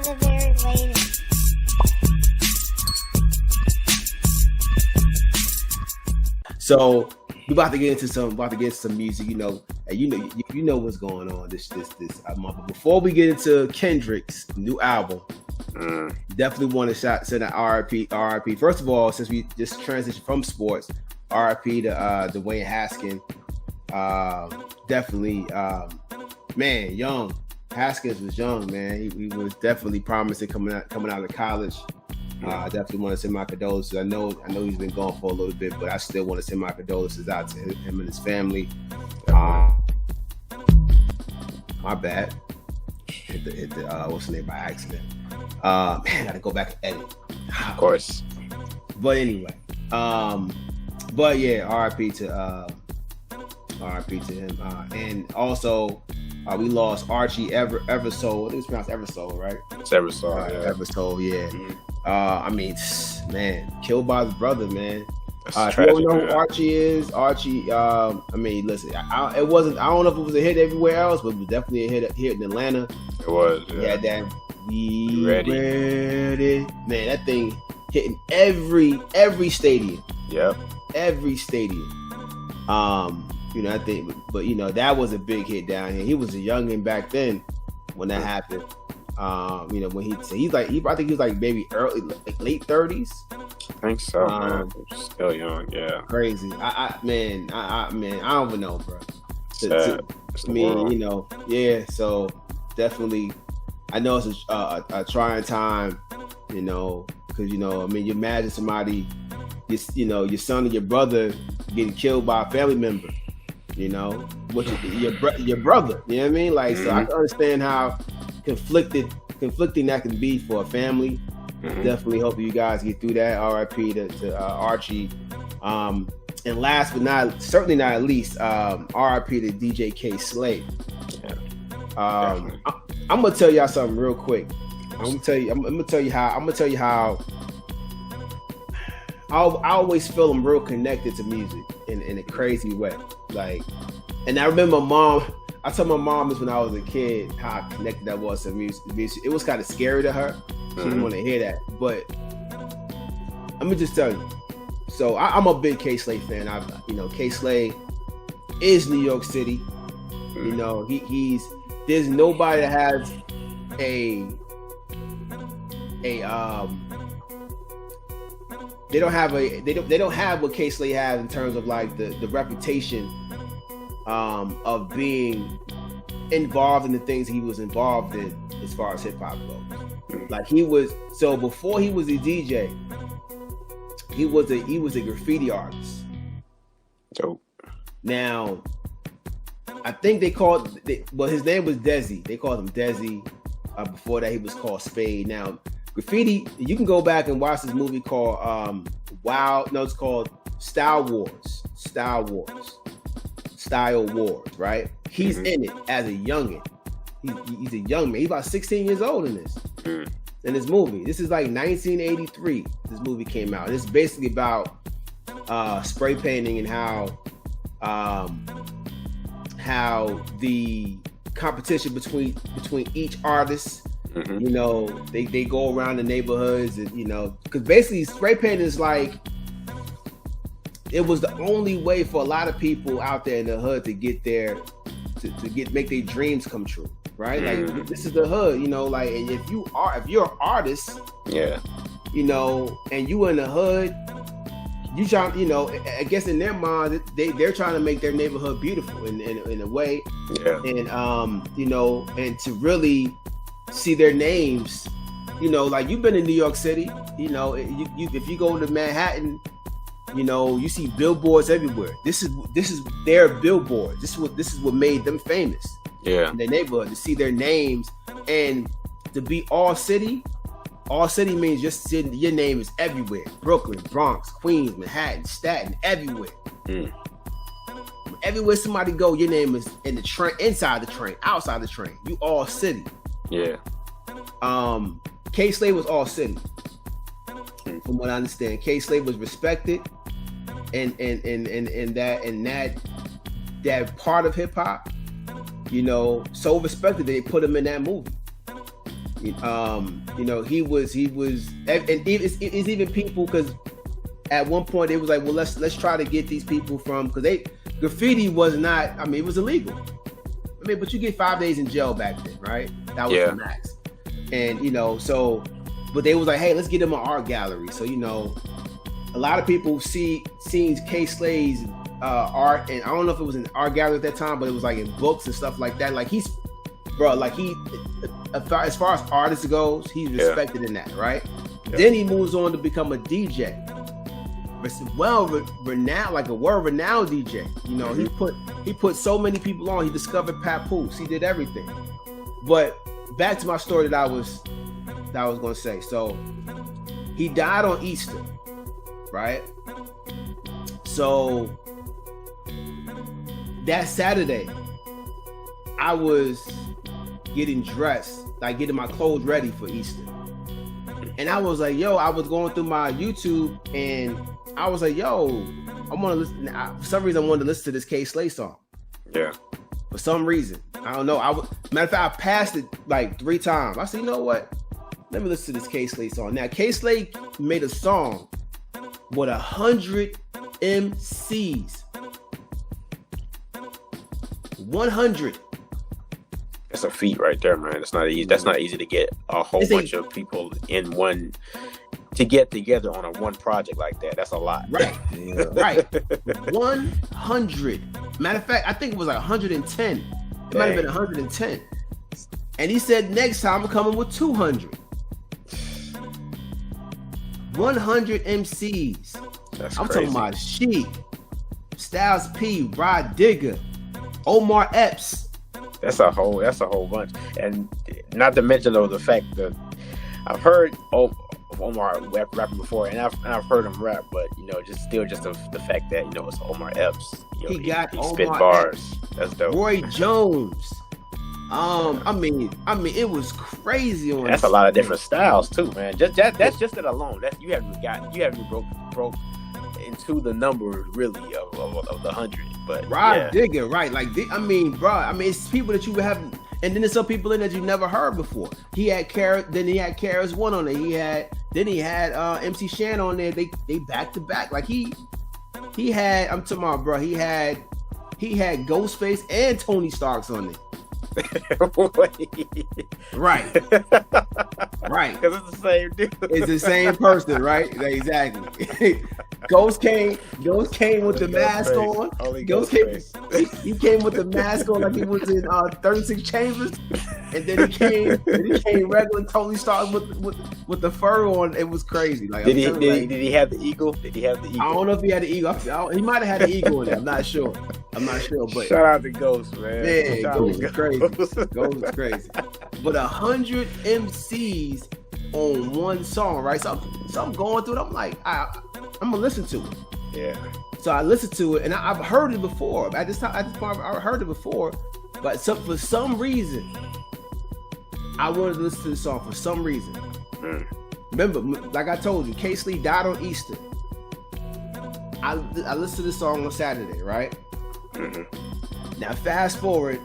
to the very latest. So we about to get into some music, and you know what's going on this month. But before we get into Kendrick's new album, definitely want to send an RIP. First of all, since we just transitioned from sports, RIP to Dwayne Haskins. Definitely, man, young. Haskins was young, man. He was definitely promising coming out of college. I definitely want to send my condolences. I know he's been gone for a little bit, but I still want to send my condolences out to him and his family. My bad. Hit the what's the name by accident. Man, I gotta go back and edit. Of course. But anyway, but yeah, RIP to him. And also, we lost Archie Eversole. I think it's pronounced Eversole, right? It's Eversole. Yeah. Eversole, yeah. Mm-hmm. I mean, man, killed by his brother, man. That's If you don't know tragic, who Archie is, I mean, listen, it wasn't. I don't know if it was a hit everywhere else, but it was definitely a hit here in Atlanta. It was. Yeah. Yeah, that we Ready. Man, that thing hitting every stadium. Yep. Every stadium. I think, but that was a big hit down here. He was a youngin' back then when that happened. When he's like, I think he was like maybe early, like late 30s. I think so. Man. Still young. Yeah. Crazy. I don't even know, bro. Yeah. So definitely, I know it's a trying time. Because you imagine somebody, your son or your brother getting killed by a family member. Which is your brother. You know what I mean? Like, so I can understand how conflicting that can be for a family. Definitely hope you guys get through that. RIP to Archie. And last but certainly not least, RIP to DJ K Slay. I'm gonna tell y'all something real quick. I'm gonna tell you how I always feel I'm real connected to music in a crazy way. Like, and I remember I told my mom this when I was a kid, how connected I was to music. It was kind of scary to her. She didn't want to hear that. But let me just tell you. So I'm a big K Slay fan. K Slay is New York City. There's nobody that has they don't have what K Slay has in terms of like the reputation of being involved in the things he was involved in as far as hip hop goes. Like before he was a DJ, he was a graffiti artist. Dope. Now, I think his name was Desi. They called him Desi. Before that, he was called Spade. Now, graffiti, you can go back and watch this movie called it's called Style Wars. Style Wars, right? He's in it as a youngin'. He's a young man. He's about 16 years old in this. In this movie. This is like 1983. This movie came out. It's basically about spray painting and how the competition between each artist. They go around the neighborhoods and because basically spray painting is like, it was the only way for a lot of people out there in the hood to get there to make their dreams come true, right? Like, this is the hood, like, and if you're an artist, yeah, and you in the hood, you trying, I guess in their mind they're trying to make their neighborhood beautiful in a way, yeah, and and to really see their names, like, you've been in New York City, if you go to Manhattan, you see billboards everywhere. This is their billboard. This is what made them famous. Yeah, in their neighborhood, to see their names and to be all city. All city means your name is everywhere. Brooklyn, Bronx, Queens, Manhattan, Staten, everywhere. Everywhere somebody go, your name is in the train, inside the train, outside the train. You all city. Yeah. K Slay was all city. From what I understand, K Slay was respected, and that part of hip hop, so respected that they put him in that movie. You know, he was, and it's even people, because at one point it was like, well, let's try to get these people from, because graffiti was not, I mean, it was illegal. I mean, but you get 5 days in jail back then, right? That was the max. And, you know, so, but they was like, hey, let's get them an art gallery. So, you know, a lot of people seen Kay Slay's art, and I don't know if it was an art gallery at that time, but it was like in books and stuff like that. Like as far as artists goes, he's respected in that, right? Yeah. Then he moves on to become a DJ. Renowned, like a world-renowned DJ. You know, he put so many people on. He discovered Papoose. He did everything. But back to my story that I was going to say. So he died on Easter, right? So that Saturday, I was getting dressed, like getting my clothes ready for Easter. And I was like, yo, I was going through my YouTube and I was like, yo, I want to listen. For some reason, I wanted to listen to this Kay Slay song. Yeah. For some reason. I don't know. Matter of fact, I passed it like 3 times. I said, you know what? Let me listen to this Kay Slay song. Now, Kay Slay made a song with 100 MCs. 100. That's a feat right there, man. It's not easy. That's not easy to get a whole bunch of people in one, to get together on one project like that. That's a lot. Right. Yeah. Right. 100. Matter of fact, I think it was like 110. It might have been 110. And he said, next time I'm coming with 200. 100 MCs. I'm crazy. Talking about Sheik, Styles P, Rod Digger, Omar Epps. That's a whole bunch. And not to mention though the fact that I've heard Omar rapping before, and I've heard him rap, but you know, just the fact that, you know, it's Omar Epps. You know, he spit bars. Epps. That's dope. Roy Jones. I mean, it was crazy. That's a lot of different styles too, man. That's just it alone. That you haven't broke into the number really of the 100. But Rod Digger, right? Like, I mean, bro. I mean, it's people that you haven't, and then there's some people in that you never heard before. He had then he had KRS-One on there. He had MC Shan on there. They back to back. Like he had. I'm talking about, bro. He had Ghostface and Tony Starks on there. Right. Right. Because it's the same dude. It's the same person, right? Exactly. Ghost came with the mask on. Ghost he came with the mask on like he was in 36 Chambers. And then he came regular Tony Stark with the fur on. It was crazy. Like, did he have the eagle? Did he have the eagle? I don't know if he had the eagle. He might have had the eagle in there. I'm not sure. But shout out to Ghost, man. Yeah, Ghost is crazy. Ghost is crazy. But 100 MCs on one song, right? So I'm going through it. I'm like, I'm gonna listen to it. Yeah. So I listened to it, and I've heard it before. At this point, I heard it before. But for some reason, I wanted to listen to the song for some reason. Remember, like I told you, Kay Slay died on Easter. I listened to this song on Saturday, right? Mm-hmm. Now fast forward,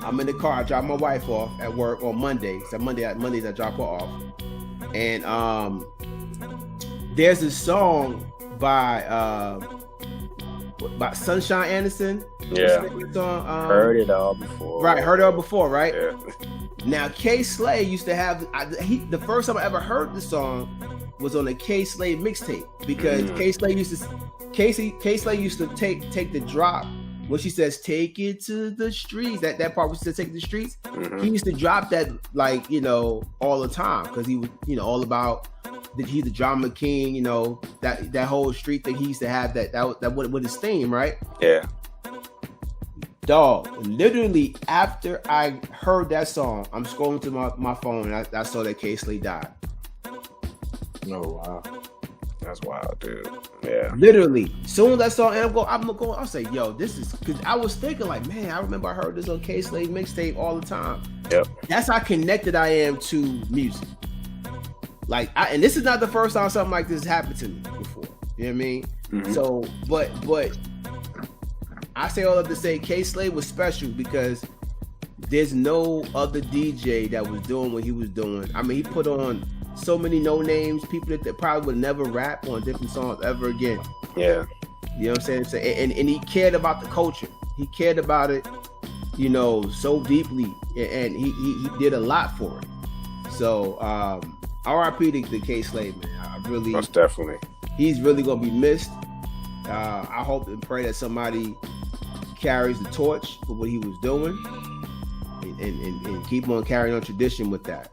I'm in the car. I drop my wife off at work on Mondays. So Mondays I drop her off, and there's a song by Sunshine Anderson. Yeah, heard it all before. Right, heard it all before, right? Yeah. Now Kay Slay used to have the first time I ever heard the song was on a Kay Slay mixtape, because Kay Slay used to take the drop when she says "take it to the streets." That part where she said "take it to the streets." He used to drop that, like, you know, all the time, because he was, you know, all about he's the drama king. You know, that whole street thing. He used to have that with his theme, right? Yeah. Dog, literally after I heard that song, I'm scrolling to my phone and I saw that Kay Slay died. Oh wow, that's wild, dude. Yeah, literally. Soon as I saw it, I'll say, yo, this is, because I was thinking like, man, I remember I heard this on Kay Slay mixtape all the time. Yep. That's how connected I am to music. Like, and this is not the first time something like this happened to me before. You know what I mean? Mm-hmm. So, but I say all of to say Kay Slay was special because there's no other DJ that was doing what he was doing. I mean, he put on so many no names, people that probably would never rap on different songs ever again. Yeah. You know what I'm saying? So, and he cared about the culture. He cared about it, you know, so deeply, and he did a lot for it. So, R.I.P. to Kay Slay, man. I really, most definitely, he's really gonna be missed. I hope and pray that somebody carries the torch for what he was doing, and keep on carrying on tradition with that.